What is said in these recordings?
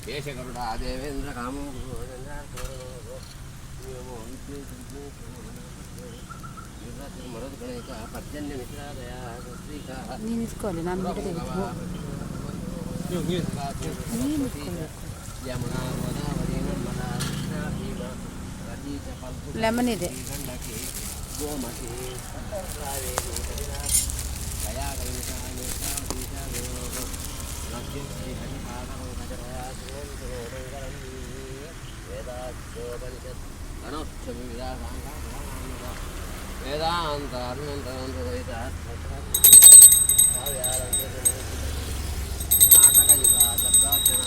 ಕೇಶಗರುಡ ದೇವೇಂದ್ರ ಕಾಮೋ ಮರದ ಗಣೇಶ ಪರ್ಜನ್ಯ ಮಿತ್ರಾದಯ ನೀನು ಇಸ್ಕೊಳ್ಳಿ ನಾನು ಯಮುನಾ ಗೋದಾವರಿ ನರ್ಮದಾ ಕೃಷ್ಣ ಭೀಮ ರಚೀತ ಫಲ್ಗುಣಿ ಲೆಮನ್ ಇದೆ ಗಂಡಕಿ ಗೋಮತಿ ಕಾವೇರಿ ದಯಾ ಕಲಿತಾ ವೇದಾಂತ ನಾಟಕಯುಗ ಶಬ್ದಾಕ್ಷರ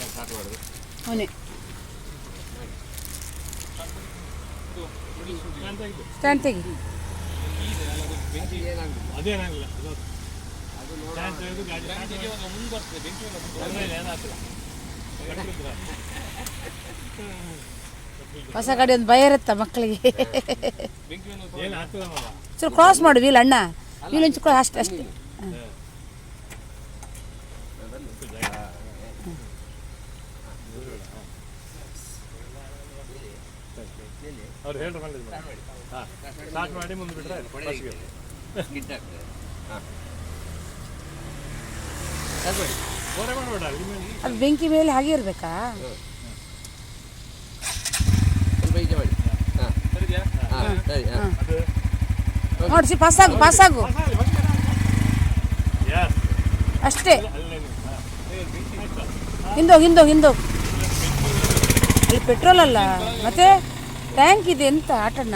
ಸ್ಟಾರ್ಟ್ ಮಾಡೋದು ಅವನೇ ಸ್ಟ್ಯಾಂಡ್ ತೆಗಿ ಅದೇನಾಗಲ್ಲ ಹೊಸ ಗಾಡಿ ಒಂದು ಭಯ ಇರುತ್ತಾ ಮಕ್ಕಳಿಗೆ ಏನು ಚೂರು ಕ್ರಾಸ್ ಮಾಡು ವೀಲ್ ಅಣ್ಣ ವೀಲ್ ಒಂಚೂರು ಅಷ್ಟೇ ಅಷ್ಟೇ ಅವ್ರು ಹೇಳ್ರಿ ಹಾಂ ಸ್ಟಾರ್ಟ್ ಮಾಡಿ ಮುಂದೆ ಬಿಟ್ರೆ ಅದು ಬೆಂಕಿ ಮೇಲೆ ಹಾಗೆ ಇರಬೇಕಾ ನೋಡಿಸಿ ಪಾಸಾಗು ಅಷ್ಟೇ ಹಿಂದೋಗಿ ಅಲ್ಲಿ ಪೆಟ್ರೋಲ್ ಅಲ್ಲ ಮತ್ತೆ ಟ್ಯಾಂಕ್ ಇದೆ ಎಂತ ಆಟಣ್ಣ